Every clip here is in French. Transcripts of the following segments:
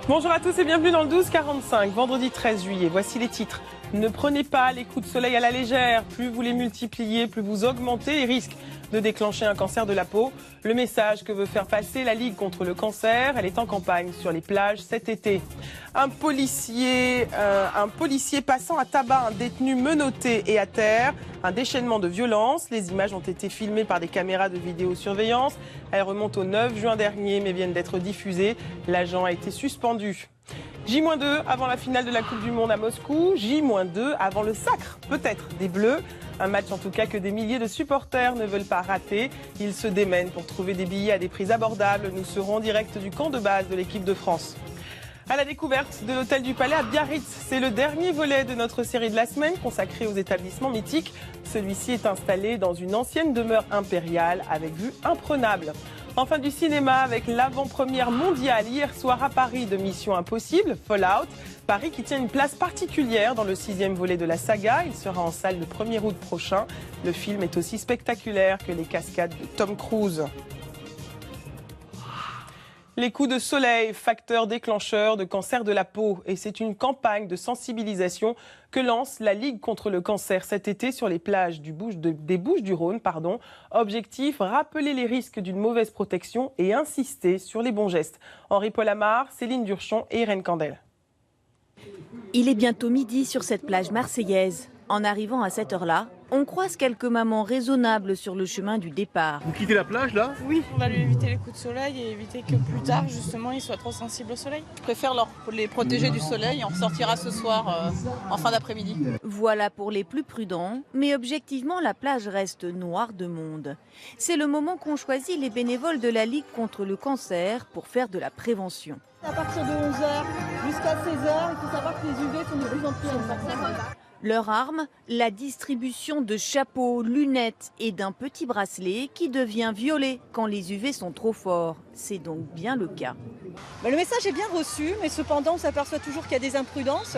Bonjour à tous et bienvenue dans le 12-45, vendredi 13 juillet. Voici les titres. Ne prenez pas les coups de soleil à la légère. Plus vous les multipliez, plus vous augmentez les risques de déclencher un cancer de la peau. Le message que veut faire passer la Ligue contre le cancer, elle est en campagne sur les plages cet été. Un policier passant à tabac un détenu menotté et à terre. Un déchaînement de violence. Les images ont été filmées par des caméras de vidéosurveillance. Elles remontent au 9 juin dernier mais viennent d'être diffusées. L'agent a été suspendu. J-2 avant la finale de la Coupe du Monde à Moscou. J-2 avant le sacre, peut-être, des Bleus. Un match en tout cas que des milliers de supporters ne veulent pas rater. Ils se démènent pour trouver des billets à des prix abordables. Nous serons en direct du camp de base de l'équipe de France. À la découverte de l'hôtel du Palais à Biarritz, c'est le dernier volet de notre série de la semaine consacrée aux établissements mythiques. Celui-ci est installé dans une ancienne demeure impériale avec vue imprenable. Enfin du cinéma avec l'avant-première mondiale hier soir à Paris de Mission Impossible, Fallout. Paris qui tient une place particulière dans le 6e volet de la saga. Il sera en salle le 1er août prochain. Le film est aussi spectaculaire que les cascades de Tom Cruise. Les coups de soleil, facteur déclencheur de cancer de la peau. Et c'est une campagne de sensibilisation que lance la Ligue contre le cancer cet été sur les plages des Bouches-du-Rhône. Objectif, rappeler les risques d'une mauvaise protection et insister sur les bons gestes. Henri-Paul Amar, Céline Durchon et Irène Candel. Il est bientôt midi sur cette plage marseillaise. En arrivant à cette heure-là, on croise quelques mamans raisonnables sur le chemin du départ. Vous quittez la plage là? Oui, on va lui éviter les coups de soleil et éviter que plus tard, justement, il soit trop sensible au soleil. Je préfère les protéger du soleil. On ressortira ce soir en fin d'après-midi. Voilà pour les plus prudents, mais objectivement, la plage reste noire de monde. C'est le moment qu'ont choisi les bénévoles de la Ligue contre le cancer pour faire de la prévention. À partir de 11h jusqu'à 16h, il faut savoir que les UV sont de plus en plus importants. Leur arme, la distribution de chapeaux, lunettes et d'un petit bracelet qui devient violet quand les UV sont trop forts. C'est donc bien le cas. Le message est bien reçu, mais cependant on s'aperçoit toujours qu'il y a des imprudences,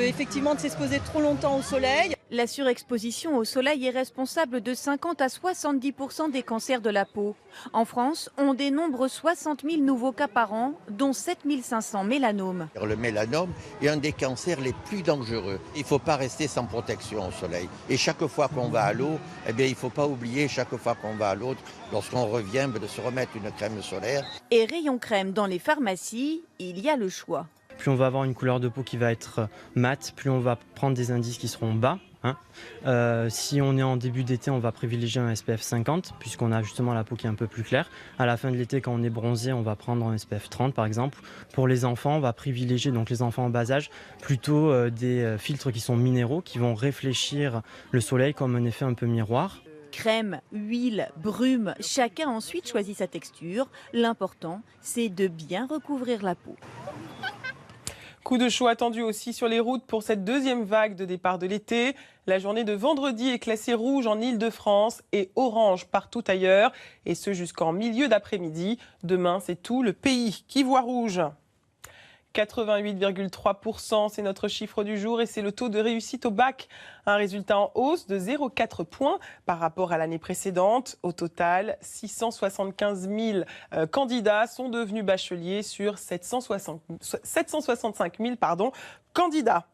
effectivement de s'exposer trop longtemps au soleil. La surexposition au soleil est responsable de 50 à 70% des cancers de la peau. En France, on dénombre 60 000 nouveaux cas par an, dont 7 500 mélanomes. Le mélanome est un des cancers les plus dangereux. Il ne faut pas rester sans protection au soleil. Et chaque fois qu'on va à l'eau, il ne faut pas oublier, chaque fois qu'on va à l'autre, lorsqu'on revient, de se remettre une crème solaire. Et rayon crème dans les pharmacies, il y a le choix. Plus on va avoir une couleur de peau qui va être mate, plus on va prendre des indices qui seront bas. Si on est en début d'été, on va privilégier un SPF 50 puisqu'on a justement la peau qui est un peu plus claire. À la fin de l'été, quand on est bronzé, on va prendre un SPF 30 par exemple. Pour les enfants, on va privilégier, donc les enfants en bas âge, plutôt des filtres qui sont minéraux, qui vont réfléchir le soleil comme un effet un peu miroir. Crème, huile, brume, chacun ensuite choisit sa texture. L'important, c'est de bien recouvrir la peau. Coup de chaud attendu aussi sur les routes pour cette deuxième vague de départ de l'été. La journée de vendredi est classée rouge en Île-de-France et orange partout ailleurs. Et ce jusqu'en milieu d'après-midi. Demain, c'est tout le pays qui voit rouge. 88,3%, c'est notre chiffre du jour et c'est le taux de réussite au bac. Un résultat en hausse de 0,4 points par rapport à l'année précédente. Au total, 675 000 candidats sont devenus bacheliers sur 765 000 candidats.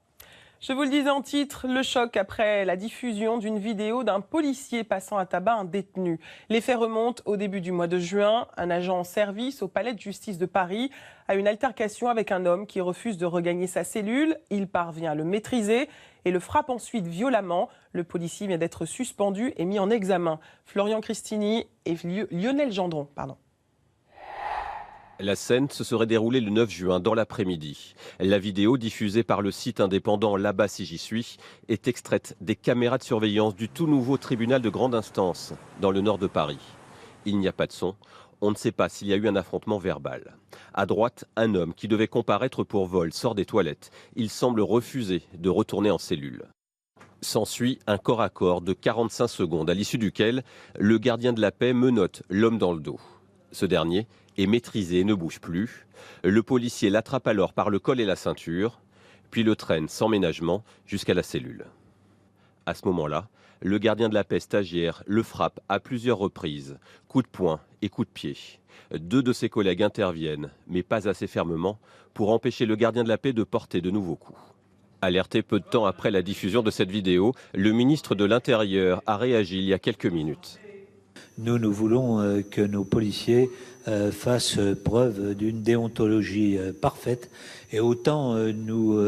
Je vous le disais en titre, le choc après la diffusion d'une vidéo d'un policier passant à tabac un détenu. Les faits remontent au début du mois de juin. Un agent en service au palais de justice de Paris a une altercation avec un homme qui refuse de regagner sa cellule. Il parvient à le maîtriser et le frappe ensuite violemment. Le policier vient d'être suspendu et mis en examen. Florian Cristini et Lionel Gendron, La scène se serait déroulée le 9 juin dans l'après-midi. La vidéo diffusée par le site indépendant Là-bas si j'y suis est extraite des caméras de surveillance du tout nouveau tribunal de grande instance dans le nord de Paris. Il n'y a pas de son. On ne sait pas s'il y a eu un affrontement verbal. À droite, un homme qui devait comparaître pour vol sort des toilettes. Il semble refuser de retourner en cellule. S'ensuit un corps à corps de 45 secondes à l'issue duquel le gardien de la paix menotte l'homme dans le dos. Ce dernier est maîtrisé et ne bouge plus. Le policier l'attrape alors par le col et la ceinture, puis le traîne sans ménagement jusqu'à la cellule. À ce moment-là, le gardien de la paix stagiaire le frappe à plusieurs reprises, coups de poing et coups de pied. 2 de ses collègues interviennent, mais pas assez fermement, pour empêcher le gardien de la paix de porter de nouveaux coups. Alerté peu de temps après la diffusion de cette vidéo, le ministre de l'Intérieur a réagi il y a quelques minutes. Nous voulons que nos policiers fassent preuve d'une déontologie parfaite et autant nous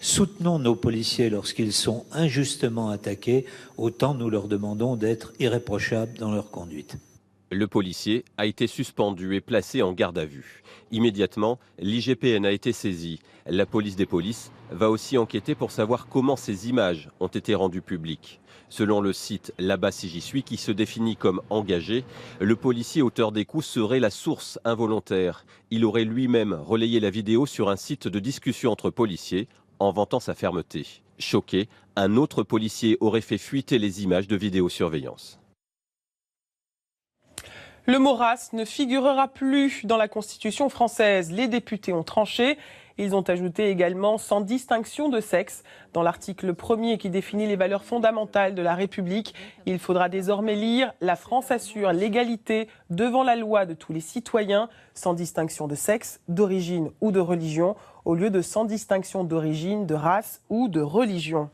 soutenons nos policiers lorsqu'ils sont injustement attaqués, autant nous leur demandons d'être irréprochables dans leur conduite. Le policier a été suspendu et placé en garde à vue. Immédiatement, l'IGPN a été saisi. La police des polices va aussi enquêter pour savoir comment ces images ont été rendues publiques. Selon le site Là-bas si j'y suis, qui se définit comme engagé, le policier auteur des coups serait la source involontaire. Il aurait lui-même relayé la vidéo sur un site de discussion entre policiers en vantant sa fermeté. Choqué, un autre policier aurait fait fuiter les images de vidéosurveillance. Le mot race ne figurera plus dans la Constitution française. Les députés ont tranché. Ils ont ajouté également sans distinction de sexe. Dans l'article 1er qui définit les valeurs fondamentales de la République, il faudra désormais lire « La France assure l'égalité devant la loi de tous les citoyens, sans distinction de sexe, d'origine ou de religion », au lieu de « sans distinction d'origine, de race ou de religion ».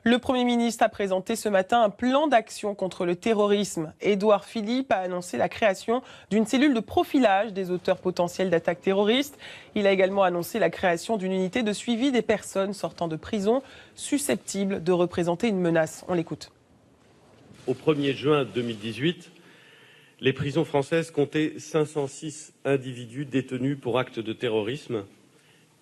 Le Premier ministre a présenté ce matin un plan d'action contre le terrorisme. Édouard Philippe a annoncé la création d'une cellule de profilage des auteurs potentiels d'attaques terroristes. Il a également annoncé la création d'une unité de suivi des personnes sortant de prison susceptibles de représenter une menace. On l'écoute. Au 1er juin 2018, les prisons françaises comptaient 506 individus détenus pour actes de terrorisme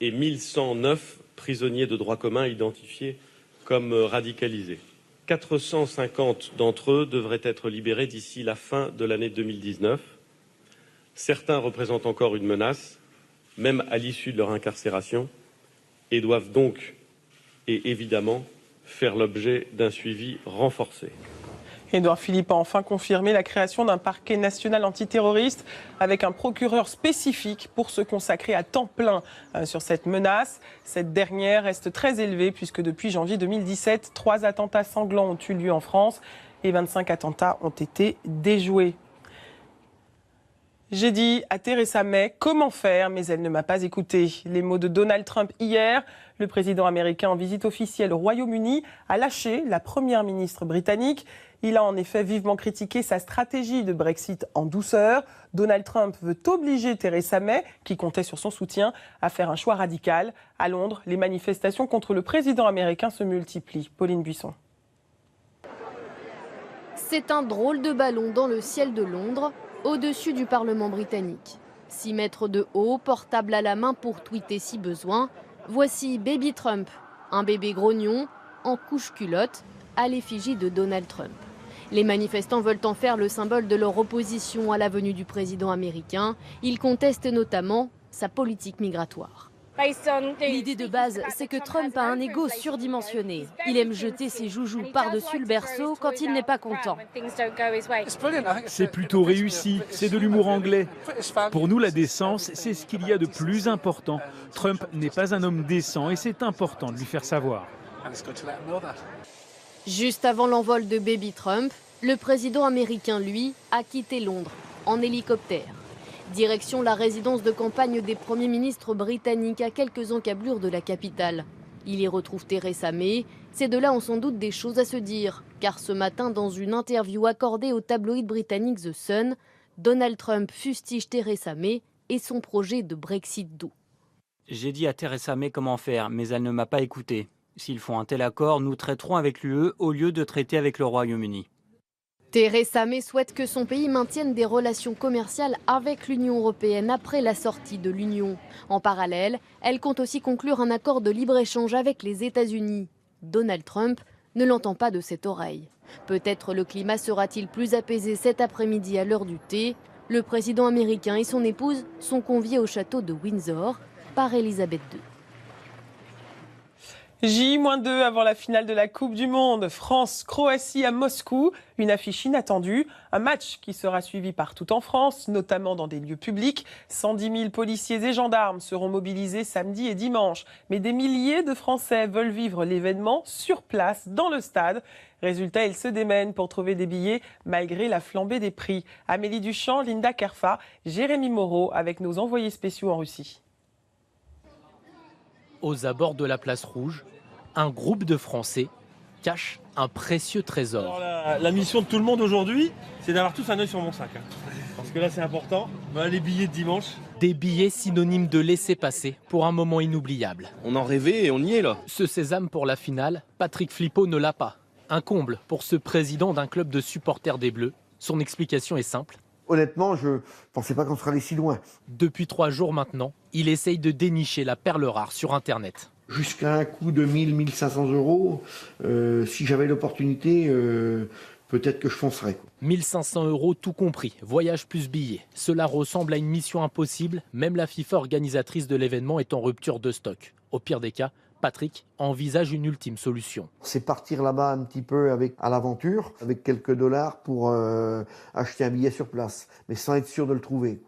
et 1109 prisonniers de droit commun identifiés comme radicalisés. 450 d'entre eux devraient être libérés d'ici la fin de l'année 2019. Certains représentent encore une menace, même à l'issue de leur incarcération, et doivent donc, et évidemment, faire l'objet d'un suivi renforcé. Édouard Philippe a enfin confirmé la création d'un parquet national antiterroriste avec un procureur spécifique pour se consacrer à temps plein sur cette menace. Cette dernière reste très élevée puisque depuis janvier 2017, 3 attentats sanglants ont eu lieu en France et 25 attentats ont été déjoués. J'ai dit à Theresa May comment faire, mais elle ne m'a pas écouté. Les mots de Donald Trump hier, le président américain en visite officielle au Royaume-Uni a lâché la première ministre britannique. Il a en effet vivement critiqué sa stratégie de Brexit en douceur. Donald Trump veut obliger Theresa May, qui comptait sur son soutien, à faire un choix radical. À Londres, les manifestations contre le président américain se multiplient. Pauline Buisson. C'est un drôle de ballon dans le ciel de Londres, au-dessus du Parlement britannique. 6 mètres de haut, portable à la main pour tweeter si besoin. Voici Baby Trump, un bébé grognon en couche-culotte à l'effigie de Donald Trump. Les manifestants veulent en faire le symbole de leur opposition à la venue du président américain. Ils contestent notamment sa politique migratoire. L'idée de base, c'est que Trump a un ego surdimensionné. Il aime jeter ses joujoux par-dessus le berceau quand il n'est pas content. C'est plutôt réussi, c'est de l'humour anglais. Pour nous, la décence, c'est ce qu'il y a de plus important. Trump n'est pas un homme décent et c'est important de lui faire savoir. Juste avant l'envol de Baby Trump, le président américain, lui, a quitté Londres en hélicoptère. Direction la résidence de campagne des premiers ministres britanniques à quelques encablures de la capitale. Il y retrouve Theresa May. Ces deux-là ont sans doute des choses à se dire, car ce matin, dans une interview accordée au tabloïd britannique The Sun, Donald Trump fustige Theresa May et son projet de Brexit doux. J'ai dit à Theresa May comment faire, mais elle ne m'a pas écouté. S'ils font un tel accord, nous traiterons avec l'UE au lieu de traiter avec le Royaume-Uni. Theresa May souhaite que son pays maintienne des relations commerciales avec l'Union européenne après la sortie de l'Union. En parallèle, elle compte aussi conclure un accord de libre-échange avec les États-Unis. Donald Trump ne l'entend pas de cette oreille. Peut-être le climat sera-t-il plus apaisé cet après-midi à l'heure du thé. Le président américain et son épouse sont conviés au château de Windsor par Elisabeth II. J-2 avant la finale de la Coupe du Monde. France-Croatie à Moscou. Une affiche inattendue. Un match qui sera suivi partout en France, notamment dans des lieux publics. 110 000 policiers et gendarmes seront mobilisés samedi et dimanche. Mais des milliers de Français veulent vivre l'événement sur place, dans le stade. Résultat, ils se démènent pour trouver des billets malgré la flambée des prix. Amélie Duchamp, Linda Kerfa, Jérémy Moreau avec nos envoyés spéciaux en Russie. Aux abords de la place Rouge, un groupe de Français cache un précieux trésor. Alors la mission de tout le monde aujourd'hui, c'est d'avoir tous un œil sur mon sac. Parce que là, c'est important. Les billets de dimanche. Des billets synonymes de laisser-passer pour un moment inoubliable. On en rêvait et on y est là. Ce sésame pour la finale, Patrick Flippo ne l'a pas. Un comble pour ce président d'un club de supporters des Bleus. Son explication est simple. Honnêtement, je ne pensais pas qu'on serait allé si loin. Depuis 3 jours maintenant, il essaye de dénicher la perle rare sur Internet. Jusqu'à un coût de 1 000, 1 500 euros, si j'avais l'opportunité, peut-être que je foncerais. 1 500 euros tout compris, voyage plus billets. Cela ressemble à une mission impossible, même la FIFA organisatrice de l'événement est en rupture de stock. Au pire des cas, Patrick envisage une ultime solution. C'est partir là-bas un petit peu à l'aventure, avec quelques dollars pour acheter un billet sur place, mais sans être sûr de le trouver.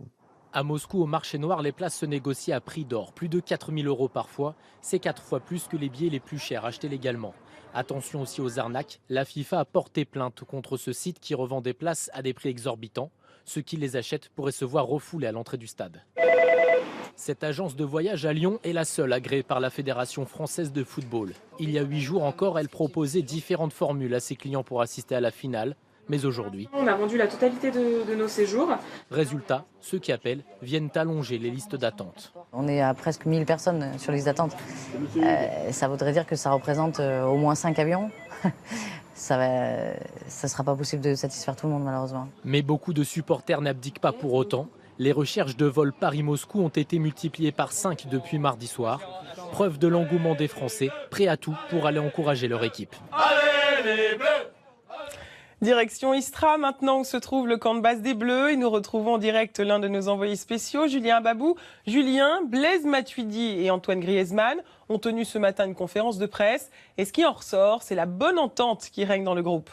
À Moscou, au marché noir, les places se négocient à prix d'or, plus de 4 000 euros parfois. C'est 4 fois plus que les billets les plus chers achetés légalement. Attention aussi aux arnaques, la FIFA a porté plainte contre ce site qui revend des places à des prix exorbitants. Ceux qui les achètent pourraient se voir refoulés à l'entrée du stade. Cette agence de voyage à Lyon est la seule agréée par la Fédération française de football. Il y a 8 jours encore, elle proposait différentes formules à ses clients pour assister à la finale. Mais aujourd'hui, on a vendu la totalité de nos séjours. Résultat, ceux qui appellent viennent allonger les listes d'attente. On est à presque 1000 personnes sur liste d'attente. Ça voudrait dire que ça représente au moins 5 avions. Ça sera pas possible de satisfaire tout le monde malheureusement. Mais beaucoup de supporters n'abdiquent pas pour autant. Les recherches de vol Paris-Moscou ont été multipliées par 5 depuis mardi soir. Preuve de l'engouement des Français, prêts à tout pour aller encourager leur équipe. Allez les Bleus! Direction Istra, maintenant où se trouve le camp de base des Bleus. Et nous retrouvons en direct l'un de nos envoyés spéciaux, Julien Babou. Julien, Blaise Matuidi et Antoine Griezmann ont tenu ce matin une conférence de presse. Et ce qui en ressort, c'est la bonne entente qui règne dans le groupe.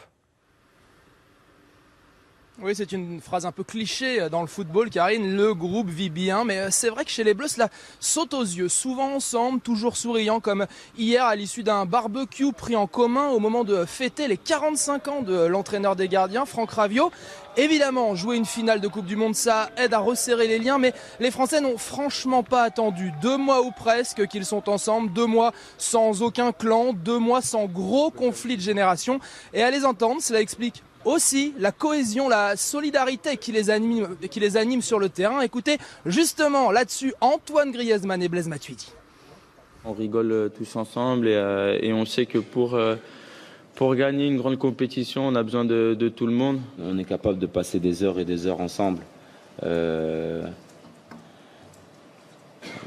Oui, c'est une phrase un peu cliché dans le football, Karine. Le groupe vit bien, mais c'est vrai que chez les Bleus, cela saute aux yeux. Souvent ensemble, toujours souriants, comme hier à l'issue d'un barbecue pris en commun au moment de fêter les 45 ans de l'entraîneur des gardiens, Franck Raviot. Évidemment, jouer une finale de Coupe du Monde, ça aide à resserrer les liens, mais les Français n'ont franchement pas attendu 2 mois ou presque qu'ils sont ensemble, 2 mois sans aucun clan, 2 mois sans gros conflit de génération. Et à les entendre, cela explique aussi la cohésion, la solidarité qui les anime sur le terrain. Écoutez justement là-dessus Antoine Griezmann et Blaise Matuidi. On rigole tous ensemble et on sait que pour gagner une grande compétition, on a besoin de tout le monde. On est capable de passer des heures et des heures ensemble.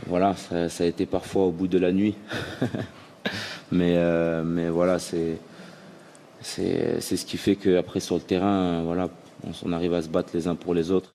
Voilà, ça a été parfois au bout de la nuit. mais voilà, c'est ce qui fait qu'après sur le terrain, voilà, on arrive à se battre les uns pour les autres.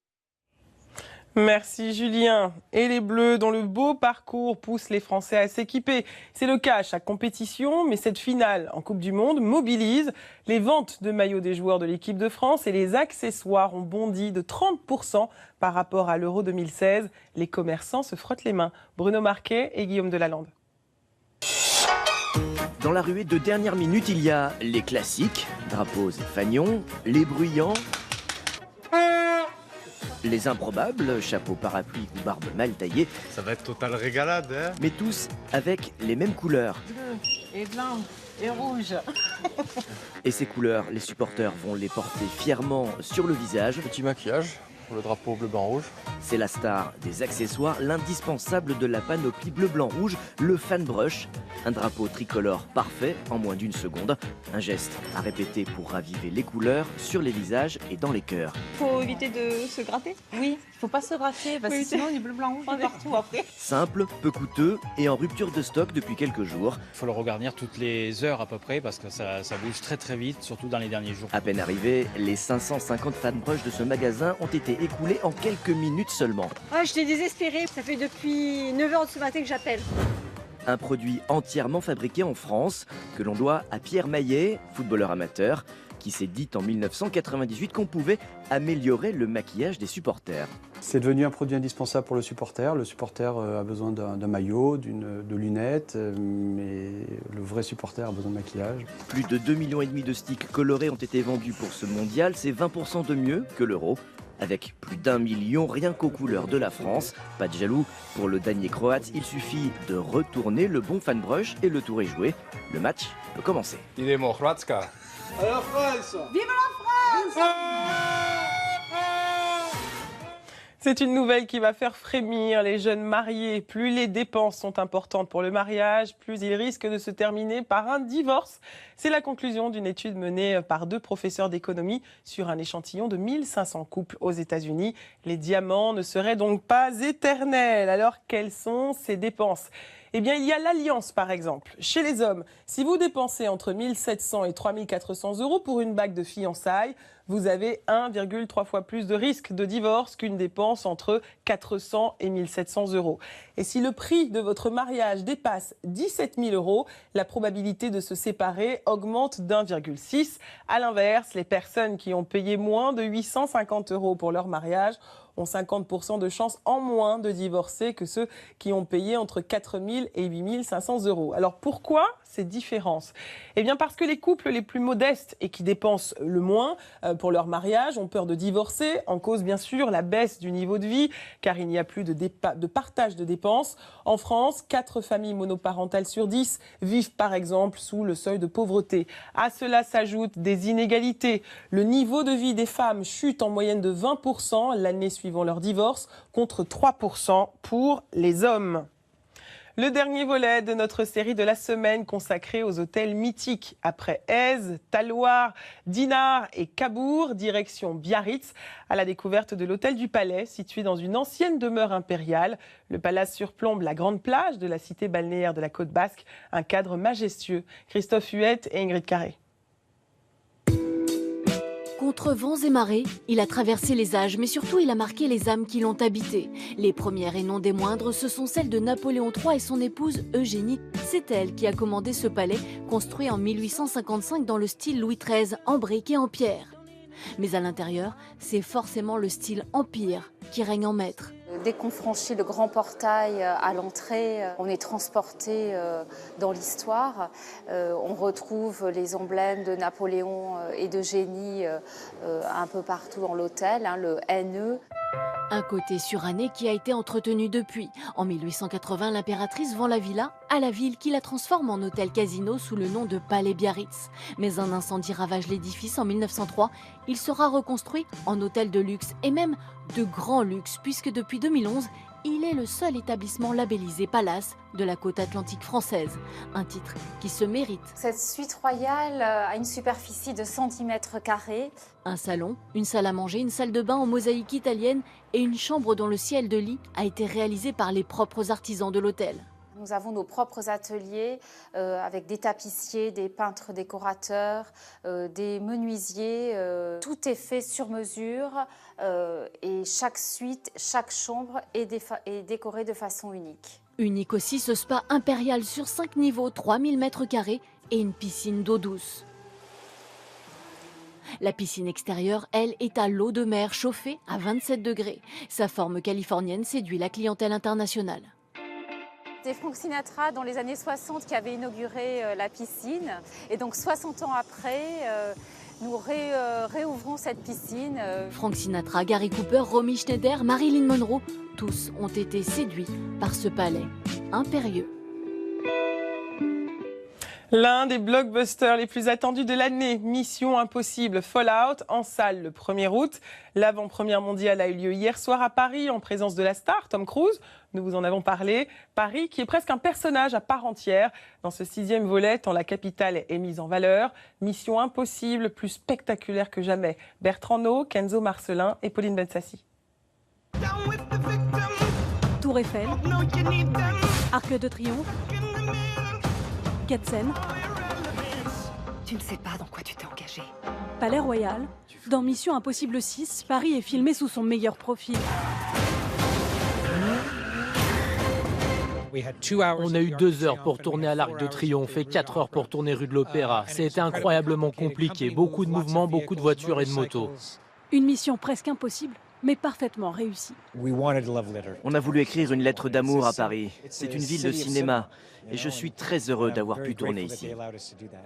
Merci Julien. Et les Bleus, dont le beau parcours pousse les Français à s'équiper. C'est le cas à chaque compétition, mais cette finale en Coupe du Monde mobilise. Les ventes de maillots des joueurs de l'équipe de France et les accessoires ont bondi de 30% par rapport à l'Euro 2016. Les commerçants se frottent les mains. Bruno Marquet et Guillaume Delalande. Dans la ruée de dernière minute, il y a les classiques, drapeaux et fanions, les bruyants, les improbables, chapeau parapluie ou barbe mal taillée. Ça va être total régalade, hein. Mais tous avec les mêmes couleurs. Bleu et blanc et rouge. Et ces couleurs, les supporters vont les porter fièrement sur le visage. Petit maquillage pour le drapeau bleu, blanc, rouge. C'est la star des accessoires, l'indispensable de la panoplie bleu, blanc, rouge, le fan brush. Un drapeau tricolore parfait en moins d'une seconde. Un geste à répéter pour raviver les couleurs sur les visages et dans les cœurs. Faut éviter de se gratter. Oui, il faut pas se gratter parce que sinon il est bleu, blanc, rouge partout après. Simple, peu coûteux et en rupture de stock depuis quelques jours. Il faut le regarnir toutes les heures à peu près parce que ça bouge très très vite, surtout dans les derniers jours. À peine arrivés, les 550 fan brush de ce magasin ont été écoulés en quelques minutes seulement. Ah, j'étais désespérée, ça fait depuis 9h de ce matin que j'appelle. un produit entièrement fabriqué en France que l'on doit à Pierre Maillet, footballeur amateur, qui s'est dit en 1998 qu'on pouvait améliorer le maquillage des supporters. C'est devenu un produit indispensable pour le supporter. Le supporter a besoin d'un maillot, de lunettes, mais le vrai supporter a besoin de maquillage. Plus de 2,5 millions de sticks colorés ont été vendus pour ce mondial, c'est 20% de mieux que l'euro. Avec plus d'1 million rien qu'aux couleurs de la France. Pas de jaloux pour le damier croate, il suffit de retourner le bon fan brush et le tour est joué. Le match peut commencer. Idemo Hrvatska. Alors France! Vive la France! C'est une nouvelle qui va faire frémir les jeunes mariés. Plus les dépenses sont importantes pour le mariage, plus il risque de se terminer par un divorce. C'est la conclusion d'une étude menée par 2 professeurs d'économie sur un échantillon de 1500 couples aux États-Unis. Les diamants ne seraient donc pas éternels. Alors, quelles sont ces dépenses ? Eh bien, il y a l'alliance, par exemple. Chez les hommes, si vous dépensez entre 1 700 et 3 400 euros pour une bague de fiançailles, vous avez 1,3 fois plus de risque de divorce qu'une dépense entre 400 et 1 700 euros. Et si le prix de votre mariage dépasse 17 000 euros, la probabilité de se séparer augmente d'1,6. À l'inverse, les personnes qui ont payé moins de 850 euros pour leur mariage ont 50% de chances en moins de divorcer que ceux qui ont payé entre 4 000 et 8 500 euros. Alors pourquoi ces différences ? Eh bien parce que les couples les plus modestes et qui dépensent le moins pour leur mariage ont peur de divorcer, en cause bien sûr la baisse du niveau de vie, car il n'y a plus de partage de dépenses. En France, 4 familles monoparentales sur 10 vivent par exemple sous le seuil de pauvreté. À cela s'ajoutent des inégalités. Le niveau de vie des femmes chute en moyenne de 20% l'année suivant leur divorce, contre 3% pour les hommes. Le dernier volet de notre série de la semaine consacrée aux hôtels mythiques. Après Èze, Talloires, Dinard et Cabourg, direction Biarritz, à la découverte de l'hôtel du Palais, situé dans une ancienne demeure impériale. Le palace surplombe la grande plage de la cité balnéaire de la Côte Basque, un cadre majestueux. Christophe Huette et Ingrid Carré. Contre vents et marées, il a traversé les âges, mais surtout il a marqué les âmes qui l'ont habité. Les premières et non des moindres, ce sont celles de Napoléon III et son épouse Eugénie. C'est elle qui a commandé ce palais, construit en 1855 dans le style Louis XIII, en briques et en pierre. Mais à l'intérieur, c'est forcément le style empire qui règne en maître. Dès qu'on franchit le grand portail à l'entrée, on est transporté dans l'histoire. On retrouve les emblèmes de Napoléon et d'Eugénie un peu partout dans l'hôtel, le NE. Un côté suranné qui a été entretenu depuis. En 1880, l'impératrice vend la villa à la ville qui la transforme en hôtel-casino sous le nom de Palais Biarritz. Mais un incendie ravage l'édifice en 1903. Il sera reconstruit en hôtel de luxe et même de grand luxe puisque depuis 2011, il est le seul établissement labellisé Palace de la côte atlantique française. Un titre qui se mérite. Cette suite royale a une superficie de centimètres carrés. Un salon, une salle à manger, une salle de bain en mosaïque italienne et une chambre dont le ciel de lit a été réalisé par les propres artisans de l'hôtel. Nous avons nos propres ateliers avec des tapissiers, des peintres décorateurs, des menuisiers. Tout est fait sur mesure et chaque suite, chaque chambre est décorée de façon unique. Unique aussi ce spa impérial sur 5 niveaux, 3000 m² et une piscine d'eau douce. La piscine extérieure, elle, est à l'eau de mer chauffée à 27 degrés. Sa forme californienne séduit la clientèle internationale. C'est Frank Sinatra dans les années 60 qui avait inauguré la piscine. Et donc 60 ans après, nous réouvrons cette piscine. Frank Sinatra, Gary Cooper, Romy Schneider, Marilyn Monroe, tous ont été séduits par ce palais impérieux. L'un des blockbusters les plus attendus de l'année, Mission Impossible Fallout, en salle le 1er août. L'avant-première mondiale a eu lieu hier soir à Paris en présence de la star Tom Cruise. Nous vous en avons parlé. Paris qui est presque un personnage à part entière. Dans ce 6e volet, tant la capitale est mise en valeur. Mission Impossible, plus spectaculaire que jamais. Bertrand Naut, Kenzo Marcelin et Pauline Bensassi. Tour Eiffel, Arc de Triomphe, Quai-de-Seine. Tu ne sais pas dans quoi tu t'es engagé. Palais Royal. Dans Mission Impossible 6, Paris est filmé sous son meilleur profil. On a eu 2 heures pour tourner à l'Arc de Triomphe et 4 heures pour tourner rue de l'Opéra. C'était incroyablement compliqué, beaucoup de mouvements, beaucoup de voitures et de motos. Une mission presque impossible, mais parfaitement réussie. On a voulu écrire une lettre d'amour à Paris. C'est une ville de cinéma et je suis très heureux d'avoir pu tourner ici.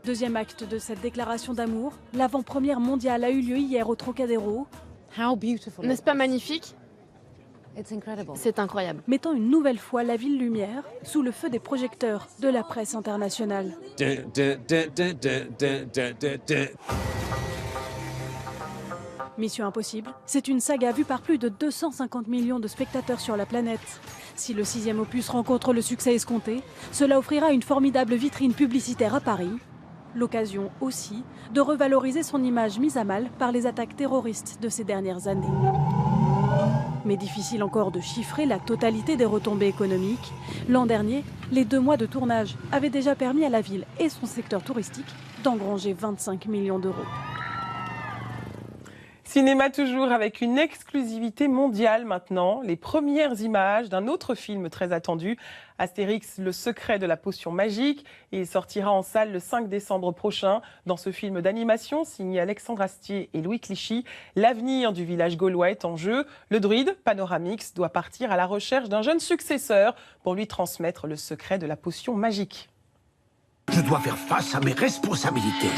Deuxième acte de cette déclaration d'amour, l'avant-première mondiale a eu lieu hier au Trocadéro. N'est-ce pas magnifique? C'est incroyable. Mettant une nouvelle fois la ville lumière sous le feu des projecteurs de la presse internationale. Mission Impossible, c'est une saga vue par plus de 250 millions de spectateurs sur la planète. Si le 6e opus rencontre le succès escompté, cela offrira une formidable vitrine publicitaire à Paris. L'occasion aussi de revaloriser son image mise à mal par les attaques terroristes de ces dernières années. Mais difficile encore de chiffrer la totalité des retombées économiques. L'an dernier, les 2 mois de tournage avaient déjà permis à la ville et son secteur touristique d'engranger 25 millions d'euros. Cinéma toujours avec une exclusivité mondiale maintenant. Les premières images d'un autre film très attendu, Astérix, le secret de la potion magique. Et il sortira en salle le 5 décembre prochain. Dans ce film d'animation signé Alexandre Astier et Louis Clichy, l'avenir du village gaulois est en jeu. Le druide, Panoramix, doit partir à la recherche d'un jeune successeur pour lui transmettre le secret de la potion magique. Je dois faire face à mes responsabilités.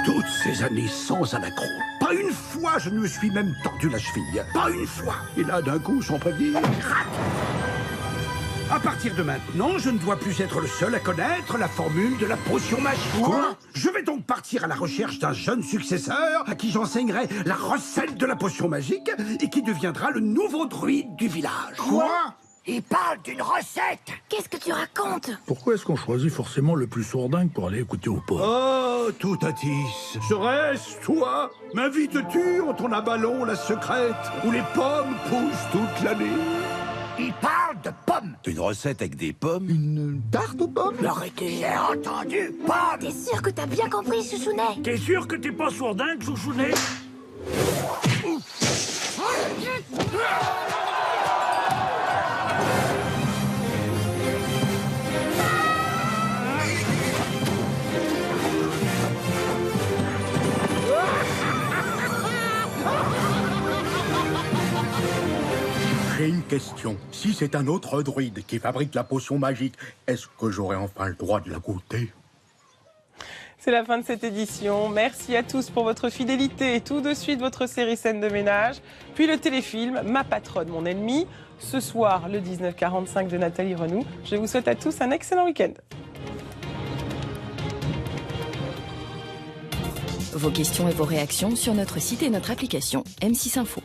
Toutes ces années sans un accroc. Pas une fois je ne me suis même tordu la cheville. Pas une fois. Et là, d'un coup, sans prévenir, crac. À partir de maintenant, je ne dois plus être le seul à connaître la formule de la potion magique. Quoi? Je vais donc partir à la recherche d'un jeune successeur à qui j'enseignerai la recette de la potion magique et qui deviendra le nouveau druide du village. Quoi? Il parle d'une recette. Qu'est-ce que tu racontes? Pourquoi est-ce qu'on choisit forcément le plus sourdingue pour aller écouter au pot? Oh, Toutatis, serait-ce toi? M'invites-tu en ton abalon la secrète où les pommes poussent toute l'année? Il parle de pommes. Une recette avec des pommes? Une tarte aux pommes? J'ai entendu pommes. T'es sûr que t'as bien compris, Chouchounet? T'es sûr que t'es pas sourdingue, Chouchounet? J'ai une question. Si c'est un autre druide qui fabrique la potion magique, est-ce que j'aurai enfin le droit de la goûter? C'est la fin de cette édition. Merci à tous pour votre fidélité. Et tout de suite, votre série Scène de ménage. Puis le téléfilm Ma patronne, mon ennemi. Ce soir, le 1945 de Nathalie Renoux. Je vous souhaite à tous un excellent week-end. Vos questions et vos réactions sur notre site et notre application M6 Info.